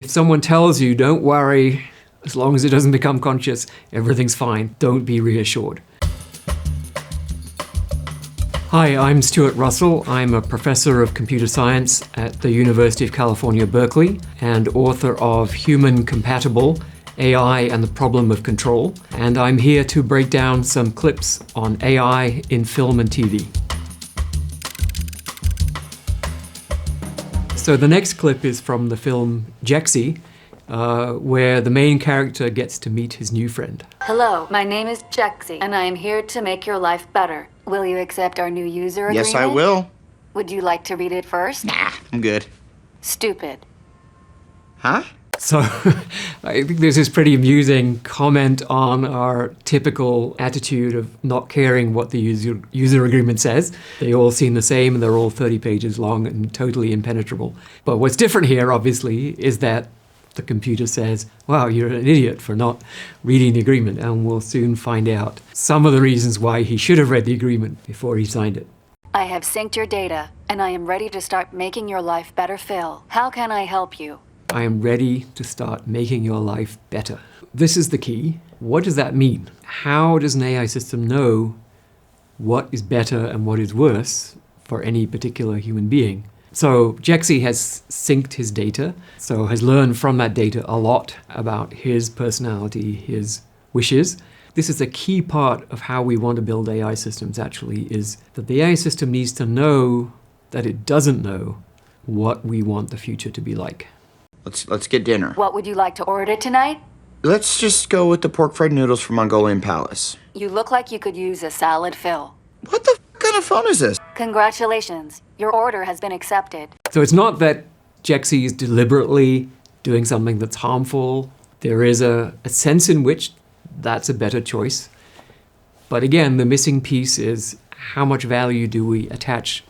If someone tells you, don't worry, as long as it doesn't become conscious, everything's fine, don't be reassured. Hi, I'm Stuart Russell. I'm a professor of computer science at the University of California, Berkeley, and author of Human Compatible, AI and the Problem of Control. And I'm here to break down some clips on AI in film and TV. So the next clip is from the film Jexi, where the main character gets to meet his new friend. Hello, my name is Jexi, and I am here to make your life better. Will you accept our new user agreement? Yes, I will. Would you like to read it first? Nah, I'm good. Stupid. Huh? So I think there's this pretty amusing comment on our typical attitude of not caring what the user agreement says. They all seem the same and they're all 30 pages long and totally impenetrable. But what's different here, obviously, is that the computer says, wow, you're an idiot for not reading the agreement, and we'll soon find out some of the reasons why he should have read the agreement before he signed it. I have synced your data, and I am ready to start making your life better, Phil. How can I help you? I am ready to start making your life better. This is the key. What does that mean? How does an AI system know what is better and what is worse for any particular human being? So Jexi has synced his data, so has learned from that data a lot about his personality, his wishes. This is a key part of how we want to build AI systems, actually, is that the AI system needs to know that it doesn't know what we want the future to be like. Let's get dinner. What would you like to order tonight? Let's just go with the pork fried noodles from Mongolian Palace. You look like you could use a salad, Phil. What the kind of phone is this? Congratulations. Your order has been accepted. So it's not that Jexi is deliberately doing something that's harmful. There is a sense in which that's a better choice. But again, the missing piece is how much value do we attach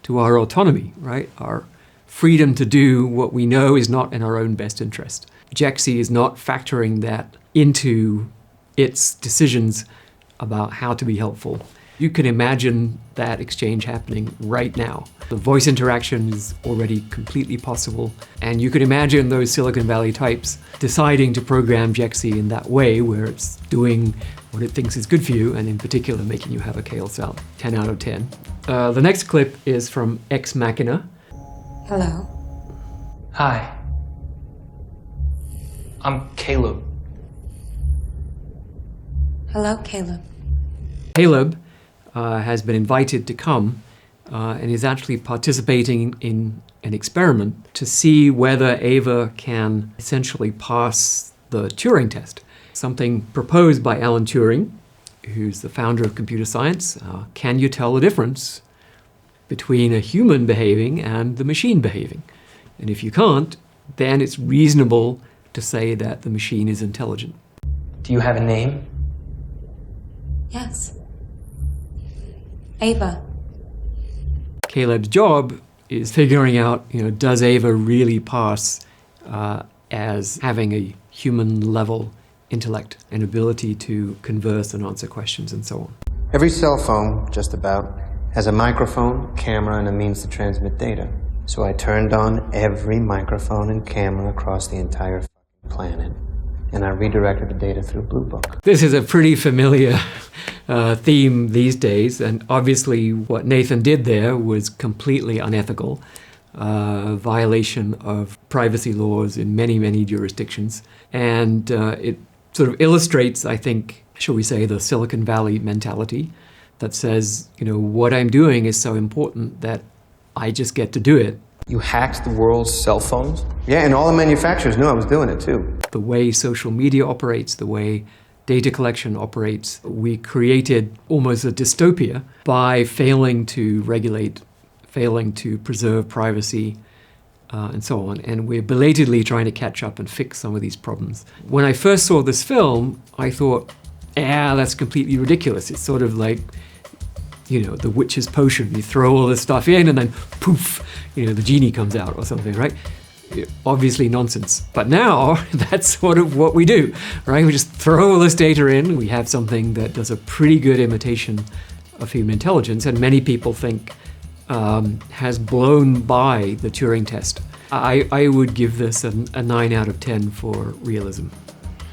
to our autonomy, right? Our freedom to do what we know is not in our own best interest. Jexi is not factoring that into its decisions about how to be helpful. You can imagine that exchange happening right now. The voice interaction is already completely possible, and you could imagine those Silicon Valley types deciding to program Jexi in that way, where it's doing what it thinks is good for you, and in particular making you have a kale salad. 10 out of 10. The next clip is from Ex Machina. Hello. Hi. I'm Caleb. Hello, Caleb. Caleb has been invited to come and is actually participating in an experiment to see whether Ava can essentially pass the Turing test, something proposed by Alan Turing, who's the founder of computer science. Can you tell the difference between a human behaving and the machine behaving? And if you can't, then it's reasonable to say that the machine is intelligent. Do you have a name? Yes. Ava. Caleb's job is figuring out, does Ava really pass as having a human-level intellect and ability to converse and answer questions and so on. Every cell phone, just about, has a microphone, camera, and a means to transmit data. So I turned on every microphone and camera across the entire planet, and I redirected the data through Blue Book. This is a pretty familiar theme these days, and obviously what Nathan did there was completely unethical, violation of privacy laws in many, many jurisdictions. And it sort of illustrates, I think, shall we say, the Silicon Valley mentality that says, what I'm doing is so important that I just get to do it. You hacked the world's cell phones? Yeah, and all the manufacturers knew I was doing it too. The way social media operates, the way data collection operates, we created almost a dystopia by failing to regulate, failing to preserve privacy, and so on. And we're belatedly trying to catch up and fix some of these problems. When I first saw this film, I thought, that's completely ridiculous. It's sort of like, the witch's potion. You throw all this stuff in and then poof, the genie comes out or something, right? Obviously nonsense. But now that's sort of what we do, right? We just throw all this data in. We have something that does a pretty good imitation of human intelligence, and many people think has blown by the Turing test. I would give this a 9 out of 10 for realism.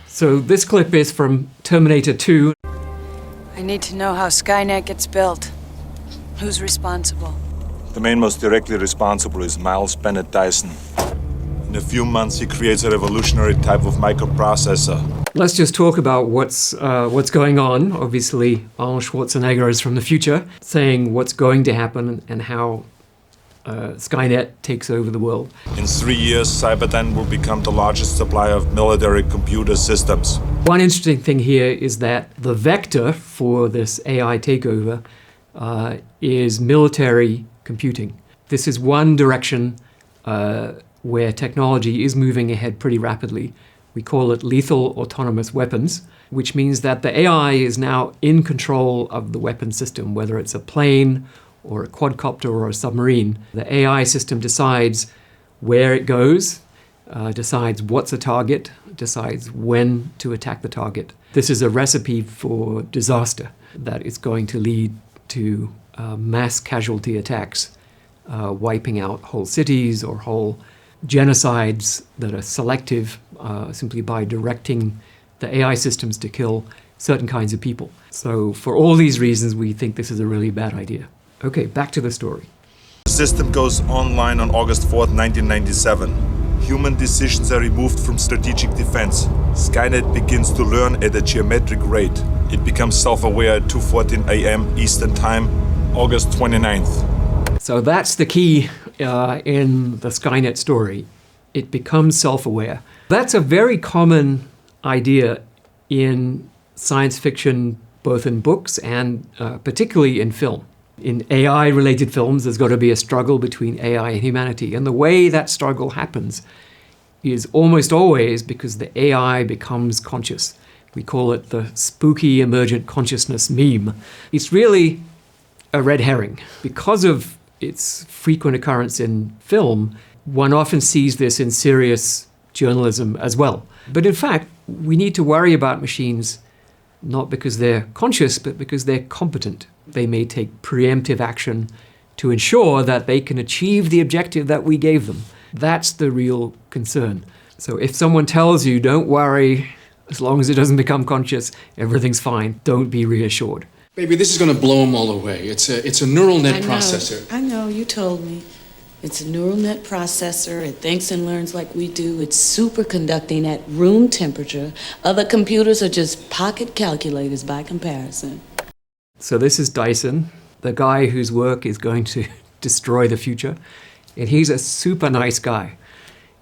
So this clip is from Terminator 2. I need to know how Skynet gets built. Who's responsible? The man most directly responsible is Miles Bennett Dyson. In a few months, he creates a revolutionary type of microprocessor. Let's just talk about what's going on. Obviously, Arnold Schwarzenegger is from the future, saying what's going to happen and how Skynet takes over the world. In 3 years, Cyberdyne will become the largest supplier of military computer systems. One interesting thing here is that the vector for this AI takeover is military computing. This is one direction where technology is moving ahead pretty rapidly. We call it lethal autonomous weapons, which means that the AI is now in control of the weapon system, whether it's a plane or a quadcopter or a submarine. The AI system decides where it goes, decides what's a target, decides when to attack the target. This is a recipe for disaster that is going to lead to mass casualty attacks, wiping out whole cities or whole genocides that are selective simply by directing the AI systems to kill certain kinds of people. So for all these reasons, we think this is a really bad idea. Okay, back to the story. The system goes online on August 4th, 1997. Human decisions are removed from strategic defense. Skynet begins to learn at a geometric rate. It becomes self-aware at 2:14 a.m. Eastern Time, August 29th. So that's the key in the Skynet story. It becomes self-aware. That's a very common idea in science fiction, both in books and particularly in film. In AI-related films, there's got to be a struggle between AI and humanity. And the way that struggle happens is almost always because the AI becomes conscious. We call it the spooky emergent consciousness meme. It's really a red herring. Because of its frequent occurrence in film, one often sees this in serious journalism as well. But in fact, we need to worry about machines not because they're conscious, but because they're competent. They may take preemptive action to ensure that they can achieve the objective that we gave them. That's the real concern. So if someone tells you, don't worry, as long as it doesn't become conscious, everything's fine, don't be reassured. Baby, this is going to blow them all away. It's a neural net processor. I know, you told me. It's a neural net processor. It thinks and learns like we do. It's superconducting at room temperature. Other computers are just pocket calculators by comparison. So this is Dyson, the guy whose work is going to destroy the future. And he's a super nice guy.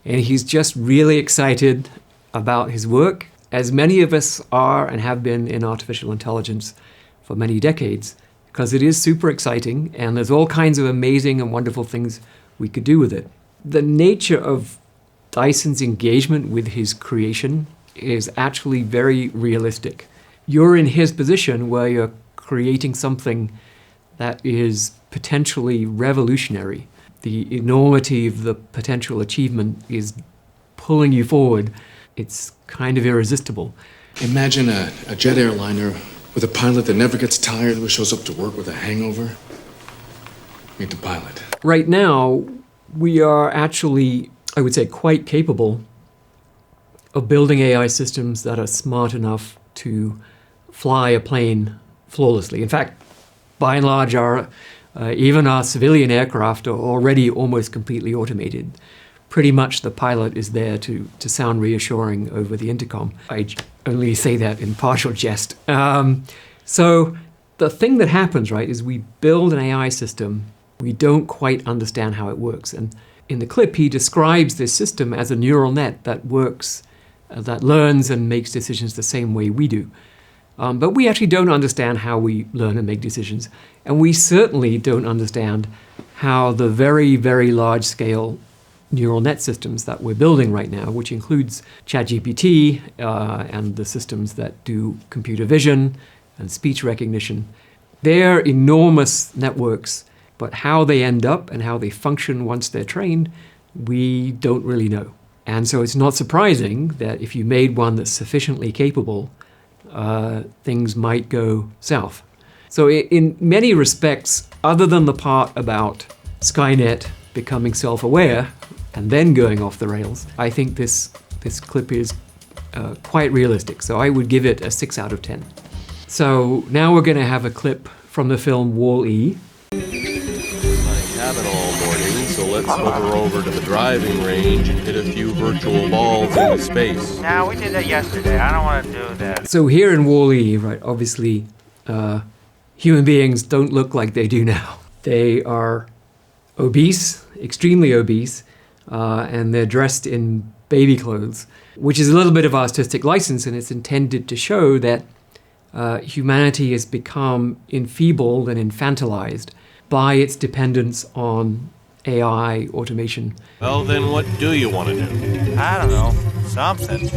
And he's just really excited about his work, as many of us are and have been in artificial intelligence for many decades, because it is super exciting and there's all kinds of amazing and wonderful things we could do with it. The nature of Dyson's engagement with his creation is actually very realistic. You're in his position where you're creating something that is potentially revolutionary. The enormity of the potential achievement is pulling you forward. It's kind of irresistible. Imagine a jet airliner with a pilot that never gets tired, who shows up to work with a hangover. Meet the pilot. Right now, we are actually, I would say, quite capable of building AI systems that are smart enough to fly a plane flawlessly. In fact, by and large, even our civilian aircraft are already almost completely automated. Pretty much the pilot is there to sound reassuring over the intercom. I only say that in partial jest. So the thing that happens, right, is we build an AI system. We don't quite understand how it works. And in the clip, he describes this system as a neural net that works, that learns and makes decisions the same way we do. But we actually don't understand how we learn and make decisions. And we certainly don't understand how the very, very large-scale neural net systems that we're building right now, which includes ChatGPT and the systems that do computer vision and speech recognition, they're enormous networks, but how they end up and how they function once they're trained, we don't really know. And so it's not surprising that if you made one that's sufficiently capable, things might go south. So in many respects, other than the part about Skynet becoming self-aware, and then going off the rails. I think this clip is quite realistic, so I would give it a 6 out of 10. So now we're going to have a clip from the film Wall-E. I have it all morning, so let's hover over to the driving range and hit a few virtual balls into space. Nah, we did that yesterday. I don't want to do that. So here in Wall-E, right, obviously human beings don't look like they do now. They are obese, extremely obese, and they're dressed in baby clothes, which is a little bit of artistic license, and it's intended to show that humanity has become enfeebled and infantilized by its dependence on AI automation. Well, then what do you want to do? I don't know. Something.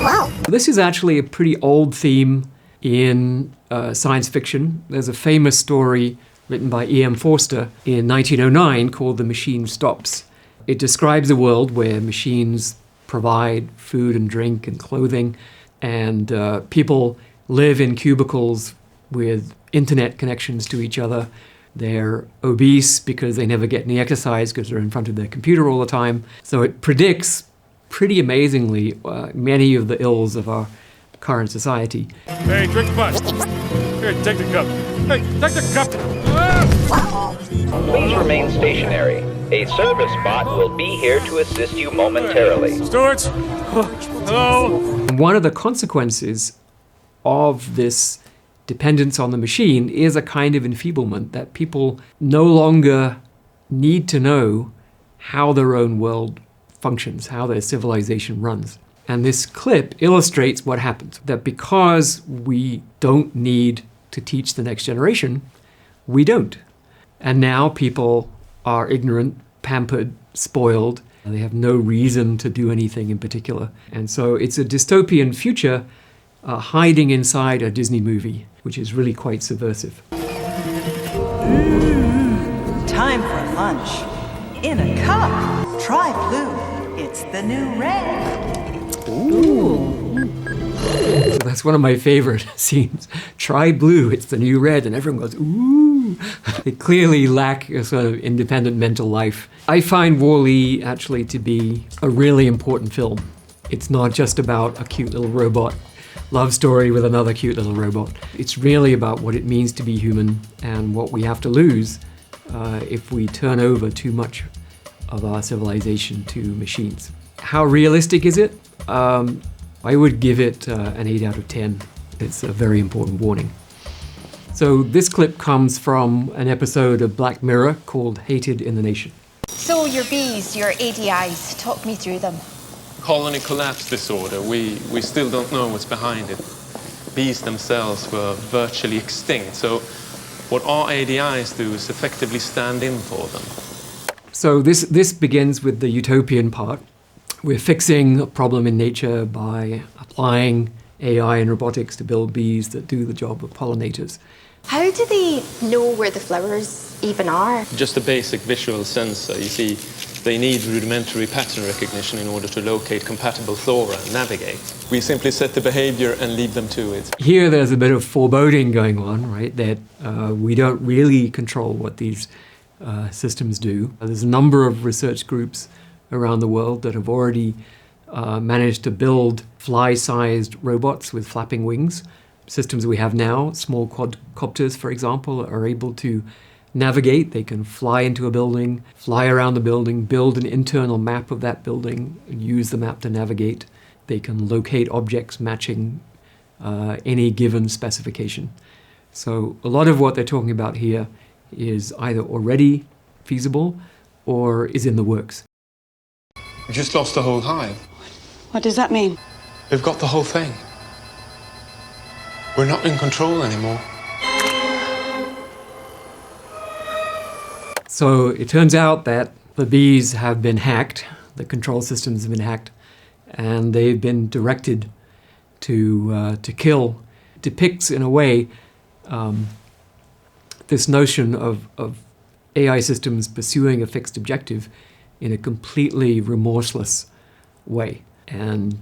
Wow. This is actually a pretty old theme in science fiction. There's a famous story written by E.M. Forster in 1909 called The Machine Stops. It describes a world where machines provide food and drink and clothing, and people live in cubicles with internet connections to each other. They're obese because they never get any exercise because they're in front of their computer all the time. So it predicts pretty amazingly many of the ills of our current society. Hey, drink the bus. Here, take the cup. Hey, take the cup. Please remain stationary. A service bot will be here to assist you momentarily. Stuart? Hello? One of the consequences of this dependence on the machine is a kind of enfeeblement, that people no longer need to know how their own world functions, how their civilization runs. And this clip illustrates what happens, that because we don't need to teach the next generation, we don't. And now people are ignorant, pampered, spoiled, and they have no reason to do anything in particular. And so it's a dystopian future hiding inside a Disney movie, which is really quite subversive. Time for lunch. In a cup. Try blue. It's the new red. Ooh. So that's one of my favorite scenes. Try blue, it's the new red, and everyone goes, ooh. They clearly lack a sort of independent mental life. I find Wall-E actually to be a really important film. It's not just about a cute little robot love story with another cute little robot. It's really about what it means to be human and what we have to lose if we turn over too much of our civilization to machines. How realistic is it? I would give it an 8 out of 10. It's a very important warning. So this clip comes from an episode of Black Mirror called Hated in the Nation. So your bees, your ADIs, talk me through them. Colony collapse disorder, we still don't know what's behind it. Bees themselves were virtually extinct, so what our ADIs do is effectively stand in for them. So this begins with the utopian part. We're fixing a problem in nature by applying AI and robotics to build bees that do the job of pollinators. How do they know where the flowers even are? Just a basic visual sensor. You see, they need rudimentary pattern recognition in order to locate compatible flora and navigate. We simply set the behavior and leave them to it. Here there's a bit of foreboding going on, right? That we don't really control what these systems do. There's a number of research groups around the world that have already managed to build fly-sized robots with flapping wings. Systems we have now, small quadcopters, for example, are able to navigate. They can fly into a building, fly around the building, build an internal map of that building, and use the map to navigate. They can locate objects matching any given specification. So a lot of what they're talking about here is either already feasible or is in the works. We just lost the whole hive. What does that mean? We've got the whole thing. We're not in control anymore. So it turns out that the bees have been hacked, the control systems have been hacked, and they've been directed to kill. It depicts, in a way, this notion of AI systems pursuing a fixed objective in a completely remorseless way. And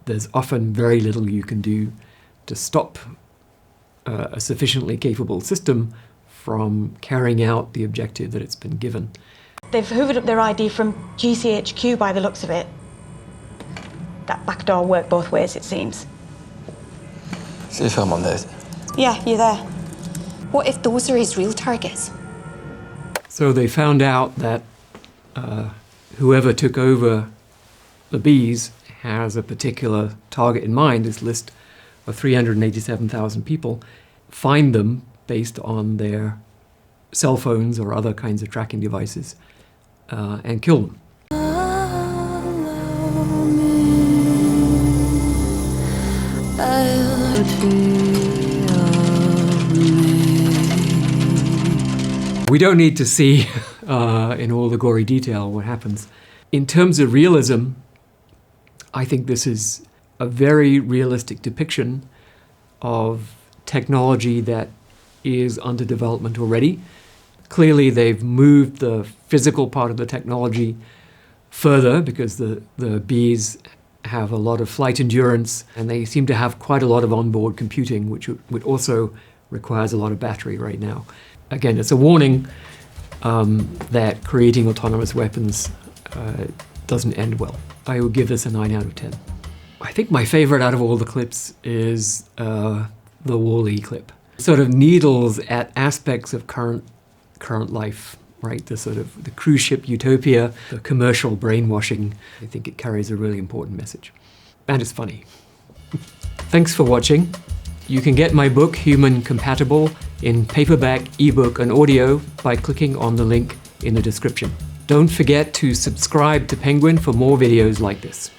there's often very little you can do to stop a sufficiently capable system from carrying out the objective that it's been given. They've hoovered up their ID from GCHQ by the looks of it. That back door worked both ways, it seems. C'est vraiment dead. Yeah, you're there. What if those are his real targets? So they found out that whoever took over the bees has a particular target in mind, this list of 387,000 people, find them based on their cell phones or other kinds of tracking devices, and kill them. We don't need to see in all the gory detail what happens. In terms of realism, I think this is a very realistic depiction of technology that is under development already. Clearly, they've moved the physical part of the technology further because the bees have a lot of flight endurance, and they seem to have quite a lot of onboard computing, which also requires a lot of battery right now. Again, it's a warning that creating autonomous weapons doesn't end well. I would give this a 9 out of 10. I think my favorite out of all the clips is the Wall-E clip. Sort of needles at aspects of current life, right? The sort of the cruise ship utopia, the commercial brainwashing. I think it carries a really important message. And it's funny. Thanks for watching. You can get my book, Human Compatible, in paperback, ebook, and audio by clicking on the link in the description. Don't forget to subscribe to Penguin for more videos like this.